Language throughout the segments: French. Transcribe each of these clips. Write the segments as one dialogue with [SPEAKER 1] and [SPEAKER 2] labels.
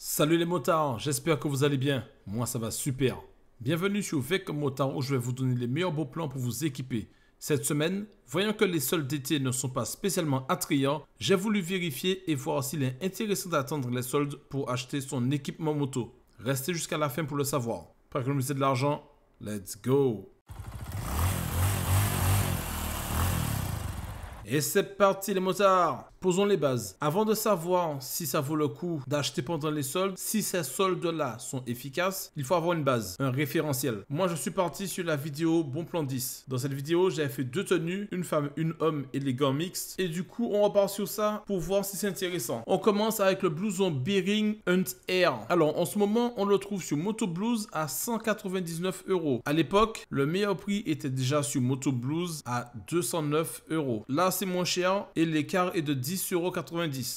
[SPEAKER 1] Salut les motards, j'espère que vous allez bien. Moi ça va super. Bienvenue sur V comme motard où je vais vous donner les meilleurs beaux plans pour vous équiper. Cette semaine, voyant que les soldes d'été ne sont pas spécialement attrayants, j'ai voulu vérifier et voir s'il est intéressant d'attendre les soldes pour acheter son équipement moto. Restez jusqu'à la fin pour le savoir. Pour économiser de l'argent, let's go! Et c'est parti les motards! Posons les bases. Avant de savoir si ça vaut le coup d'acheter pendant les soldes, si ces soldes-là sont efficaces, il faut avoir une base, un référentiel. Moi, je suis parti sur la vidéo Bon Plan 10. Dans cette vidéo, j'avais fait deux tenues, une femme, une homme et les gants mixtes. Et du coup, on repart sur ça pour voir si c'est intéressant. On commence avec le blouson Bearing Hunt Air. Alors, en ce moment, on le trouve sur Moto Blues à 199 €. À l'époque, le meilleur prix était déjà sur Moto Blues à 209 €. Là, c'est moins cher et l'écart est de 10,90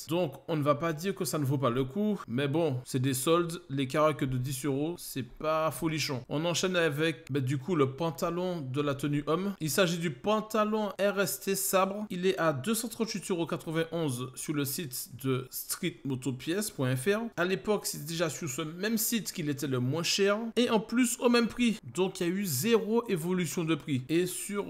[SPEAKER 1] €. Donc, on ne va pas dire que ça ne vaut pas le coup, mais bon, c'est des soldes, l'écart est que de 10 €, c'est pas folichon. On enchaîne avec, du coup, le pantalon de la tenue homme. Il s'agit du pantalon RST Sabre. Il est à 238,91 € sur le site de streetmotopièces.fr. À l'époque, c'est déjà sur ce même site qu'il était le moins cher et en plus au même prix. Donc, il y a eu zéro évolution de prix. Et sur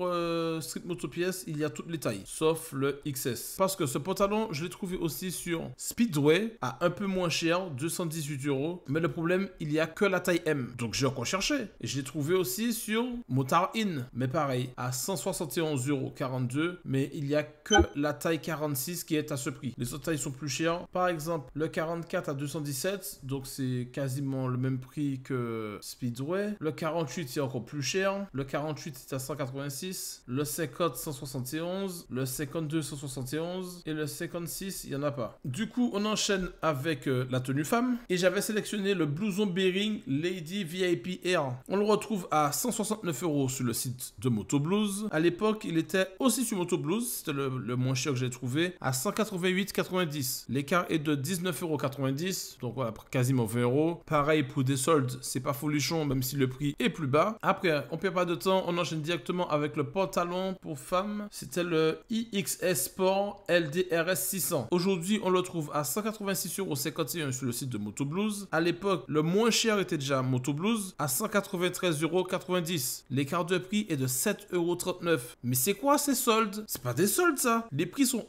[SPEAKER 1] Street Motopièces, il y a toutes les tailles, sauf le XS. Parce que ce pantalon, je l'ai trouvé aussi sur Speedway à un peu moins cher, 218 €. Mais le problème, il n'y a que la taille M. Donc j'ai encore cherché. Et je l'ai trouvé aussi sur Motard In. Mais pareil, à 171,42 €. Mais il n'y a que la taille 46 qui est à ce prix. Les autres tailles sont plus chères. Par exemple, le 44 à 217. Donc c'est quasiment le même prix que Speedway. Le 48 est encore plus cher. Le 48 est à 186. Le 50, 171. Le 52, 171. Et le 56, il n'y en a pas. Du coup, on enchaîne avec la tenue femme. Et j'avais sélectionné le blouson Bearing Lady VIP Air. On le retrouve à 169 € sur le site de Moto Blues. À l'époque, il était aussi sur Moto Blues. C'était le moins cher que j'ai trouvé. À 188,90 €. L'écart est de 19,90 €. Donc voilà, quasiment 20 €. Pareil pour des soldes, c'est pas folichon, même si le prix est plus bas. Après, on perd pas de temps. On enchaîne directement avec le pantalon pour femme. C'était le IXS Sport LDRS 600. Aujourd'hui, on le trouve à 186,51 € sur le site de Moto Blues. À l'époque, le moins cher était déjà Moto Blues à 193,90 €. L'écart de prix est de 7,39 €. Mais c'est quoi ces soldes? C'est pas des soldes ça. Les prix sont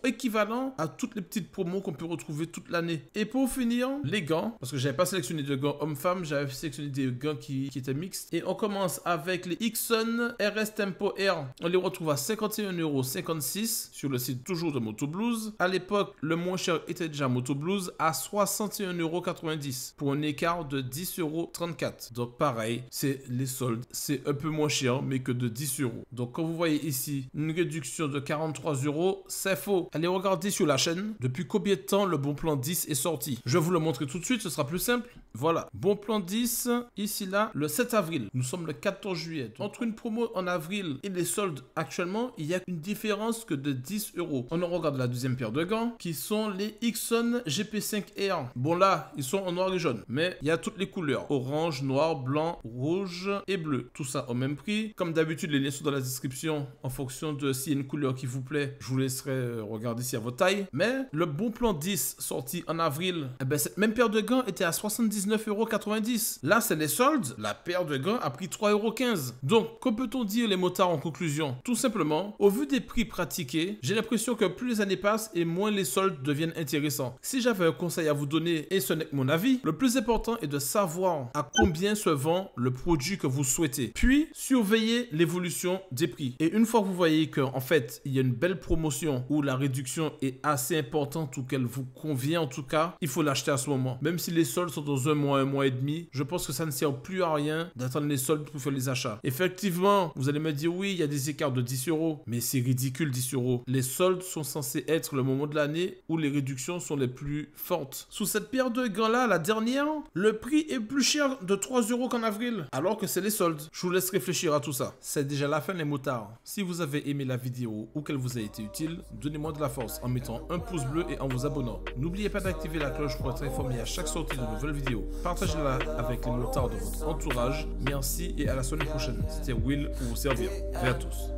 [SPEAKER 1] équivalents à toutes les petites promos qu'on peut retrouver toute l'année. Et pour finir, les gants, parce que j'avais pas sélectionné de gants homme-femme, j'avais sélectionné des gants qui étaient mixtes. Et on commence avec les Ixon RS Tempo Air. On les retrouve à 51,56 € sur le site toujours de Moto Blues. À l'époque, le moins cher était déjà Moto Blues à 61,90 € pour un écart de 10,34 €. Donc pareil, c'est les soldes, c'est un peu moins cher mais que de 10 €. Donc quand vous voyez ici une réduction de 43 €, c'est faux. Allez regarder sur la chaîne depuis combien de temps le Bon Plan 10 est sorti. Je vais vous le montrer tout de suite, ce sera plus simple. Voilà, Bon Plan 10, ici là, le 7 avril. Nous sommes le 14 juillet. Donc, entre une promo en avril et les soldes actuellement, il y a une différence que de 10 €. On regarde la deuxième paire de gants qui sont les Ixon GP5 Air. Bon là, ils sont en noir et jaune, mais il y a toutes les couleurs. Orange, noir, blanc, rouge et bleu. Tout ça au même prix. Comme d'habitude, les liens sont dans la description en fonction de s'il y a une couleur qui vous plaît. Je vous laisserai regarder si à votre taille. Mais le Bon Plan 10 sorti en avril, cette même paire de gants était à 79,90 €. Là, c'est les soldes. La paire de gants a pris 3,15 €. Donc, que peut-on dire les motards en conclusion? Tout simplement, au vu des prix pratiqués, j'ai l'impression que plus les années passent et moins les soldes deviennent intéressants. Si j'avais un conseil à vous donner, et ce n'est que mon avis, le plus important est de savoir à combien se vend le produit que vous souhaitez. Puis, surveiller l'évolution des prix. Et une fois que vous voyez qu'en fait, il y a une belle promotion où la réduction est assez importante ou qu'elle vous convient en tout cas, il faut l'acheter à ce moment. Même si les soldes sont dans un mois et demi, je pense que ça ne sert plus à rien d'attendre les soldes pour faire les achats. Effectivement, vous allez me dire oui, il y a des écarts de 10 €, mais c'est ridicule 10 €. Les soldes sont censés être le moment de l'année où les réductions sont les plus fortes. Sous cette paire de gants là, la dernière, le prix est plus cher de 3 € qu'en avril, alors que c'est les soldes. Je vous laisse réfléchir à tout ça. C'est déjà la fin les motards. Si vous avez aimé la vidéo ou qu'elle vous a été utile, donnez-moi de la force en mettant un pouce bleu et en vous abonnant. N'oubliez pas d'activer la cloche pour être informé à chaque sortie de nouvelles vidéos. Partagez-la avec les motards de votre entourage. Merci et à la semaine prochaine. C'était Will pour vous servir. Bye à tous.